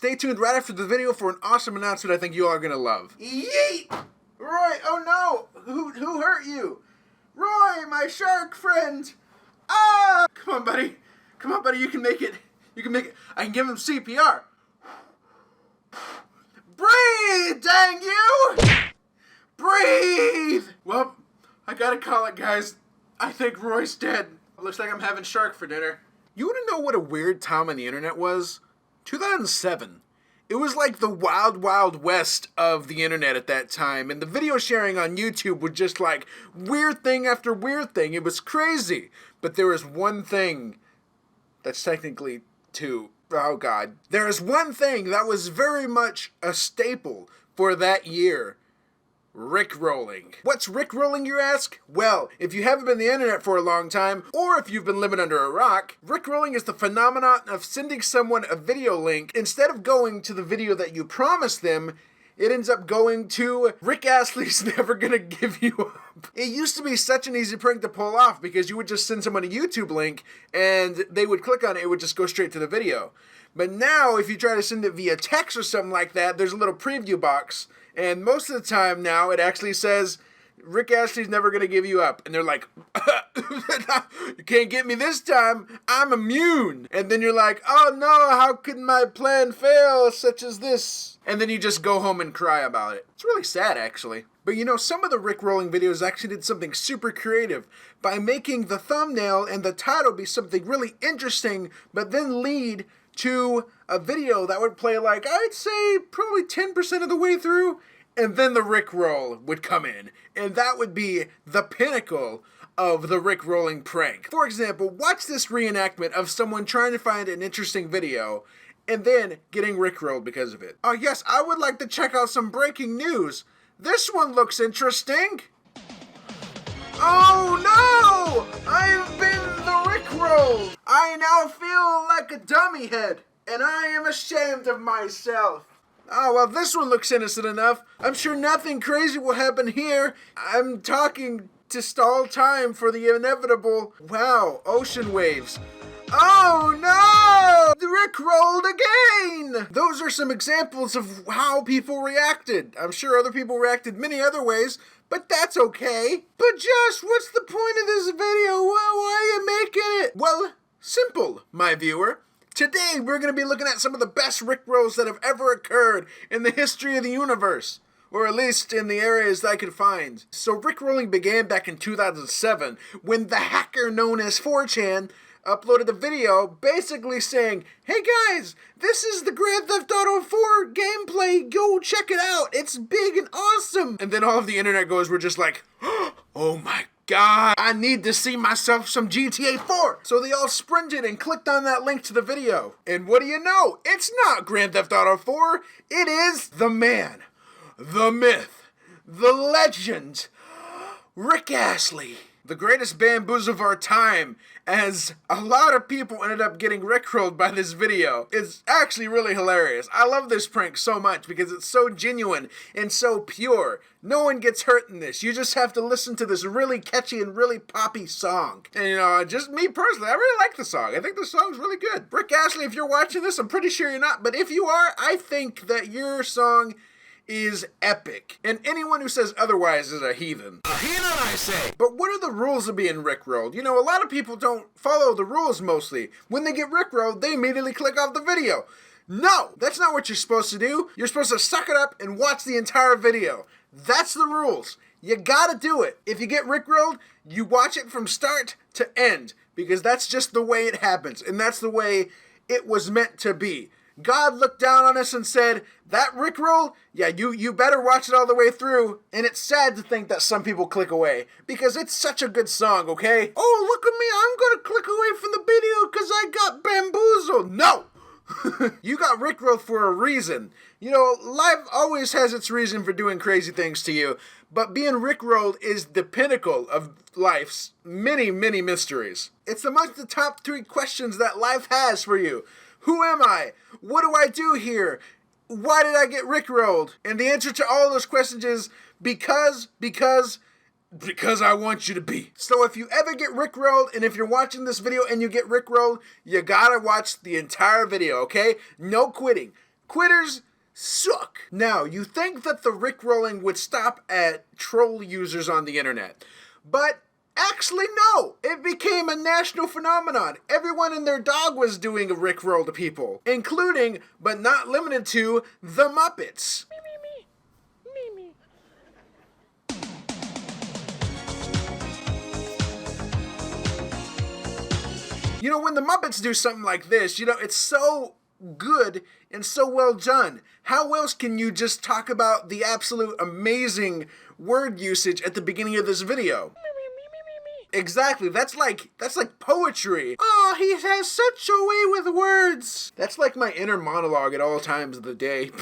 Stay tuned right after the video for an awesome announcement I think you all are gonna love. Yeet! Roy, oh no! Who hurt you? Roy, my shark friend! Ah! Come on, buddy. Come on, buddy, you can make it. You can make it. I can give him CPR. Breathe, dang you! Breathe! Well, I gotta call it, guys. I think Roy's dead. Looks like I'm having shark for dinner. You wanna know what a weird time on the internet was? 2007. It was like the wild, wild west of the internet at that time, and the video sharing on YouTube was just like weird thing after weird thing. It was crazy. But there was one thing that's technically two. Oh God. There is one thing that was very much a staple for that year. Rickrolling. What's Rickrolling, you ask? Well, if you haven't been on the internet for a long time, or if you've been living under a rock, Rickrolling is the phenomenon of sending someone a video link. Instead of going to the video that you promised them, it ends up going to Rick Astley's Never Gonna Give You Up. It used to be such an easy prank to pull off because you would just send someone a YouTube link and they would click on it, it would just go straight to the video. But now, if you try to send it via text or something like that, there's a little preview box. And most of the time now, it actually says, Rick Astley's never going to give you up. And they're like, you can't get me this time. I'm immune. And then you're like, oh no, how could my plan fail such as this? And then you just go home and cry about it. It's really sad, actually. But you know, some of the Rickrolling videos actually did something super creative by making the thumbnail and the title be something really interesting, but then lead to a video that would play like, I'd say probably 10% of the way through, and then the Rickroll would come in. And that would be the pinnacle of the Rickrolling prank. For example, watch this reenactment of someone trying to find an interesting video and then getting Rickrolled because of it. Oh yes, I would like to check out some breaking news. This one looks interesting. Oh no! I've been the Rickroll! I now feel like a dummy head, and I am ashamed of myself. Oh, well, this one looks innocent enough. I'm sure nothing crazy will happen here. I'm talking to stall time for the inevitable. Wow, ocean waves. Oh no! The Rickrolled again! Those are some examples of how people reacted. I'm sure other people reacted many other ways, but that's okay. But Josh, what's the point of this video? Why are you making it? Well, simple, my viewer. Today, we're going to be looking at some of the best Rickrolls that have ever occurred in the history of the universe. Or at least in the areas that I could find. So Rickrolling began back in 2007 when the hacker known as 4chan uploaded a video basically saying, hey guys, this is the Grand Theft Auto 4 gameplay, go check it out, it's big and awesome. And then all of the internet goers were just like, oh my God, I need to see myself some GTA 4. So they all sprinted and clicked on that link to the video. And what do you know? It's not Grand Theft Auto 4, it is the man, the myth, the legend, Rick Astley. The greatest bamboozle of our time, as a lot of people ended up getting rickrolled by this video. It's actually really hilarious. I love this prank so much because it's so genuine and so pure. No one gets hurt in this. You just have to listen to this really catchy and really poppy song. And you know, just me personally, I really like the song. I think the song's really good. Rick Astley, if you're watching this, I'm pretty sure you're not, but if you are, I think that your song is epic. And anyone who says otherwise is a heathen. A heathen, I say! But what are the rules of being rickrolled? You know, a lot of people don't follow the rules mostly. When they get rickrolled, they immediately click off the video. No! That's not what you're supposed to do. You're supposed to suck it up and watch the entire video. That's the rules. You gotta do it. If you get rickrolled, you watch it from start to end. Because that's just the way it happens. And that's the way it was meant to be. God looked down on us and said, that Rickroll, yeah, you better watch it all the way through. And it's sad to think that some people click away, because it's such a good song, okay? Oh, look at me, I'm gonna click away from the video because I got bamboozled. No! You got Rickrolled for a reason. You know, life always has its reason for doing crazy things to you, but being Rickrolled is the pinnacle of life's many, many mysteries. It's amongst the top 3 questions that life has for you. Who am I? What do I do here? Why did I get rickrolled? And the answer to all those questions is because I want you to be. So if you ever get rickrolled, and if you're watching this video and you get rickrolled, you gotta watch the entire video, okay? No quitting. Quitters suck. Now, you think that the Rickrolling would stop at troll users on the internet, but actually no, it became a national phenomenon. Everyone and their dog was doing a Rickroll to people, including, but not limited to, the Muppets. You know, when the Muppets do something like this, you know, it's so good and so well done. How else can you just talk about the absolute amazing word usage at the beginning of this video? Exactly, that's like poetry. Oh, he has such a way with words. That's like my inner monologue at all times of the day.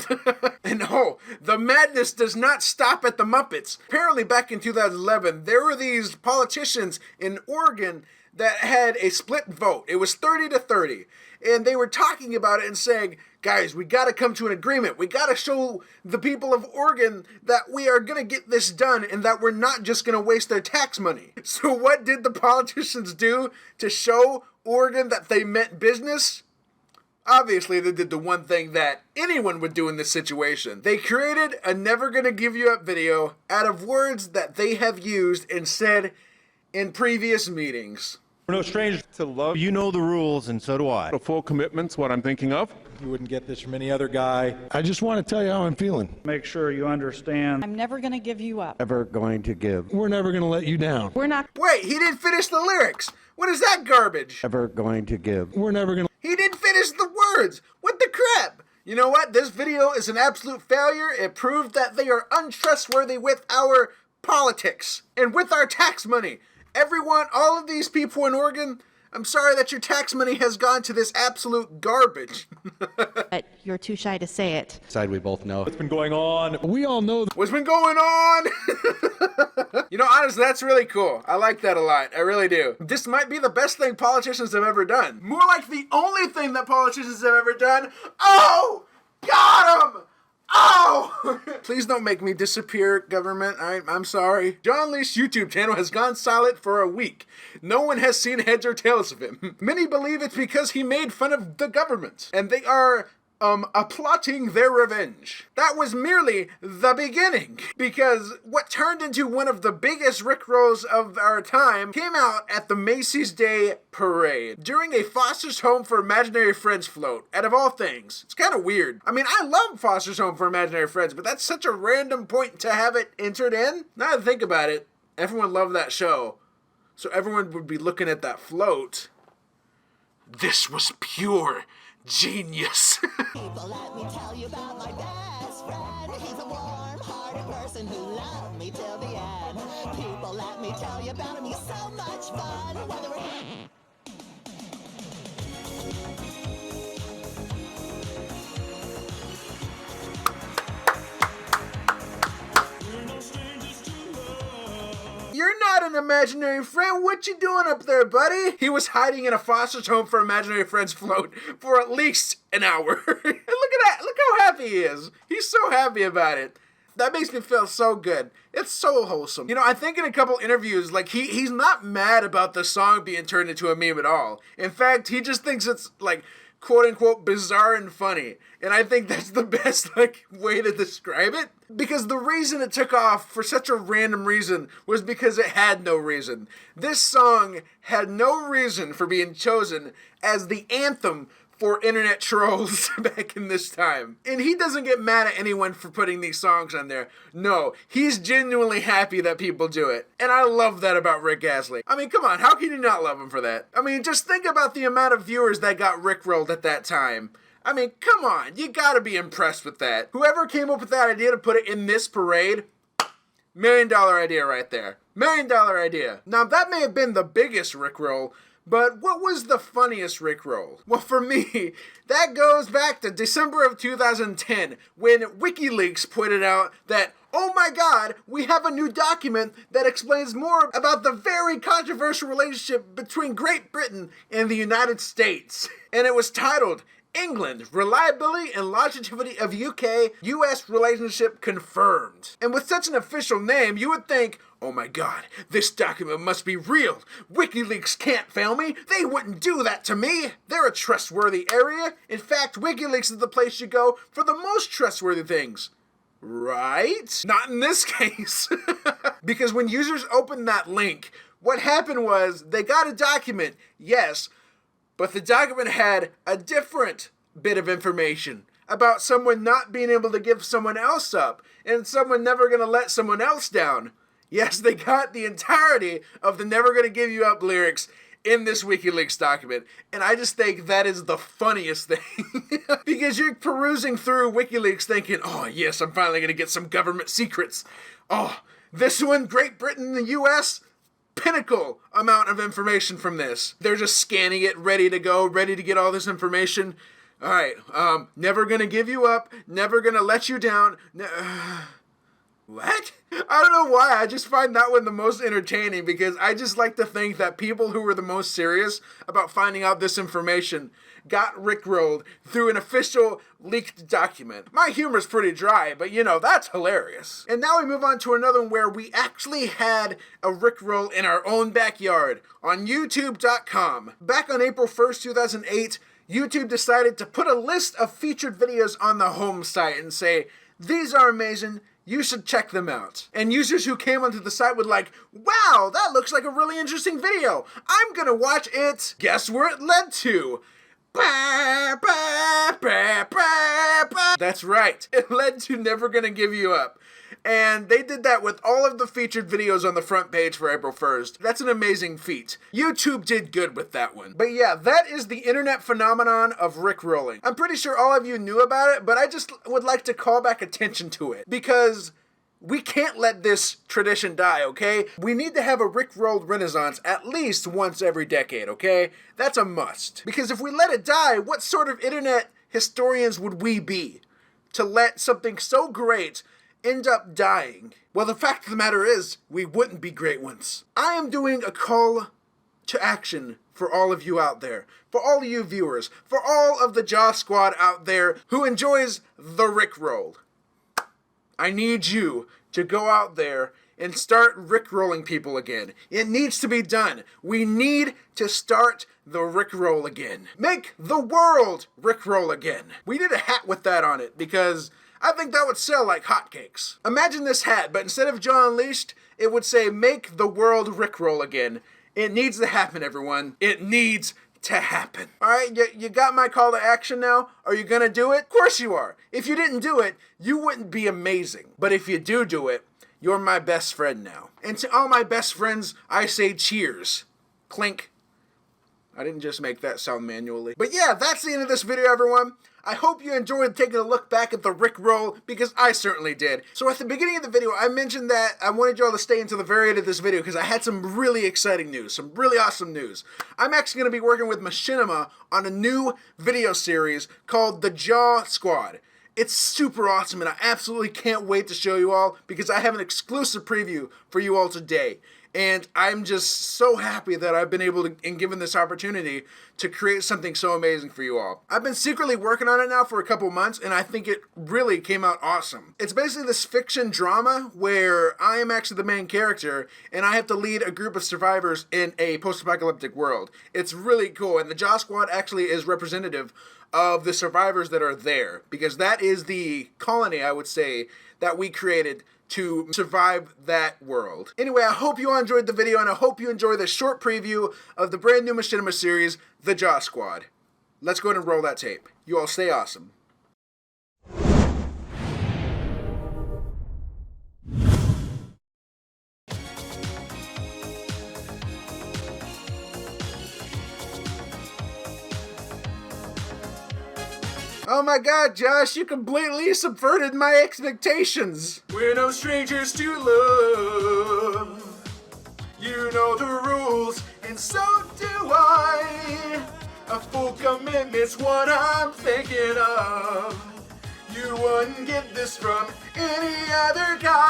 And no, the madness does not stop at the Muppets. Apparently back in 2011, there were these politicians in Oregon that had a split vote. It was 30-30. And they were talking about it and saying, guys, we got to come to an agreement. We got to show the people of Oregon that we are going to get this done and that we're not just going to waste their tax money. So what did the politicians do to show Oregon that they meant business? Obviously, they did the one thing that anyone would do in this situation. They created a never gonna give you up video out of words that they have used and said in previous meetings. We're no strangers to love. You know the rules, and so do I. A full commitment's what I'm thinking of. You wouldn't get this from any other guy. I just want to tell you how I'm feeling. Make sure you understand. I'm never going to give you up. Never going to give. We're never going to let you down. We're not. Wait, he didn't finish the lyrics. What is that garbage? Never going to give. We're never going to. He didn't finish the words. What the crap? You know what? This video is an absolute failure. It proved that they are untrustworthy with our politics and with our tax money. Everyone, all of these people in Oregon, I'm sorry that your tax money has gone to this absolute garbage. But you're too shy to say it. Side we both know. What's been going on? We all know What's been going on? You know, honestly, that's really cool. I like that a lot. I really do. This might be the best thing politicians have ever done. More like the only thing that politicians have ever done. Oh! Got him! Oh! Please don't make me disappear, government. I'm sorry. Jawunleashed YouTube channel has gone silent for a week. No one has seen heads or tails of him. Many believe it's because he made fun of the government, and they are applauding their revenge. That was merely the beginning, because what turned into one of the biggest Rickrolls of our time came out at the Macy's Day Parade during a Foster's Home for Imaginary Friends float, out of all things. It's kind of weird. I mean, I love Foster's Home for Imaginary Friends, but that's such a random point to have it entered in. Now that I think about it, everyone loved that show, so everyone would be looking at that float. This was pure genius. People, let me tell you about my best friend. He's a warm-hearted person who loved me till the end. People, let me tell you about him. He's so much fun. Whether You're not an imaginary friend. What you doing up there, buddy? He was hiding in a Foster's Home for Imaginary Friends float for at least an hour. And look at that. Look how happy he is. He's so happy about it. That makes me feel so good. It's so wholesome. You know, I think in a couple interviews, like, he's not mad about the song being turned into a meme at all. In fact, he just thinks it's, like, quote-unquote bizarre and funny. And I think that's the best, like, way to describe it. Because the reason it took off for such a random reason was because it had no reason. This song had no reason for being chosen as the anthem for internet trolls back in this time. And he doesn't get mad at anyone for putting these songs on there. No, he's genuinely happy that people do it. And I love that about Rick Astley. I mean, come on, how can you not love him for that? I mean, just think about the amount of viewers that got Rickrolled at that time. I mean, come on, you gotta be impressed with that. Whoever came up with that idea to put it in this parade, $1 million idea right there. $1 million idea. Now, that may have been the biggest Rickroll, but what was the funniest Rickroll? Well, for me, that goes back to December of 2010, when WikiLeaks pointed out that, oh my God, we have a new document that explains more about the very controversial relationship between Great Britain and the United States. And it was titled, England, reliability and longevity of UK-US relationship confirmed. And with such an official name, you would think, oh my god, this document must be real. WikiLeaks can't fail me. They wouldn't do that to me. They're a trustworthy area. In fact, WikiLeaks is the place you go for the most trustworthy things. Right? Not in this case. Because when users opened that link, what happened was they got a document, yes, but the document had a different bit of information about someone not being able to give someone else up and someone never going to let someone else down. Yes, they got the entirety of the never going to give you up lyrics in this WikiLeaks document. And I just think that is the funniest thing. Because you're perusing through WikiLeaks thinking, oh yes, I'm finally going to get some government secrets. Oh, this one, Great Britain and the US, pinnacle amount of information from this. They're just scanning it, ready to go, ready to get all this information. All right, never gonna give you up, never gonna let you down. What? I don't know why, I just find that one the most entertaining because I just like to think that people who were the most serious about finding out this information got rickrolled through an official leaked document. My humor's pretty dry, but you know, that's hilarious. And now we move on to another one where we actually had a rickroll in our own backyard on YouTube.com. Back on April 1st, 2008, YouTube decided to put a list of featured videos on the home site and say, these are amazing, you should check them out. And users who came onto the site would like, wow, that looks like a really interesting video. I'm gonna watch it. Guess where it led to? That's right. It led to Never Gonna Give You Up. And they did that with all of the featured videos on the front page for April 1st. That's an amazing feat. YouTube did good with that one. But yeah, that is the internet phenomenon of rickrolling. I'm pretty sure all of you knew about it, but I just would like to call back attention to it. Because we can't let this tradition die, okay? We need to have a rickrolled renaissance at least once every decade, okay? That's a must. Because if we let it die, what sort of internet historians would we be to let something so great end up dying? Well, the fact of the matter is, we wouldn't be great ones. I am doing a call to action for all of you out there, for all of you viewers, for all of the Jaw Squad out there who enjoys the Rickroll. I need you to go out there and start rickrolling people again. It needs to be done. We need to start the Rickroll again. Make the world Rickroll again. We need a hat with that on it because I think that would sell like hotcakes. Imagine this hat, but instead of Jawunleashed, it would say, make the world Rickroll again. It needs to happen, everyone. It needs to happen. Alright, you got my call to action now? Are you gonna do it? Of course you are. If you didn't do it, you wouldn't be amazing. But if you do it, you're my best friend now. And to all my best friends, I say cheers. Clink. I didn't just make that sound manually. But yeah, that's the end of this video, everyone. I hope you enjoyed taking a look back at the Rickroll, because I certainly did. So at the beginning of the video, I mentioned that I wanted y'all to stay until the very end of this video because I had some really exciting news, some really awesome news. I'm actually going to be working with Machinima on a new video series called The Jaw Squad. It's super awesome and I absolutely can't wait to show you all because I have an exclusive preview for you all today. And I'm just so happy that I've been able to, and given this opportunity, to create something so amazing for you all. I've been secretly working on it now for a couple months, and I think it really came out awesome. It's basically this fiction drama where I am actually the main character, and I have to lead a group of survivors in a post-apocalyptic world. It's really cool, and the Jaw Squad actually is representative of the survivors that are there, because that is the colony, I would say, that we created to survive that world. Anyway, I hope you all enjoyed the video, and I hope you enjoy this short preview of the brand new Machinima series, The Jaw Squad. Let's go ahead and roll that tape. You all stay awesome. Oh my god, Josh, you completely subverted my expectations. We're no strangers to love. You know the rules, and so do I. A full commitment's what I'm thinking of. You wouldn't get this from any other guy.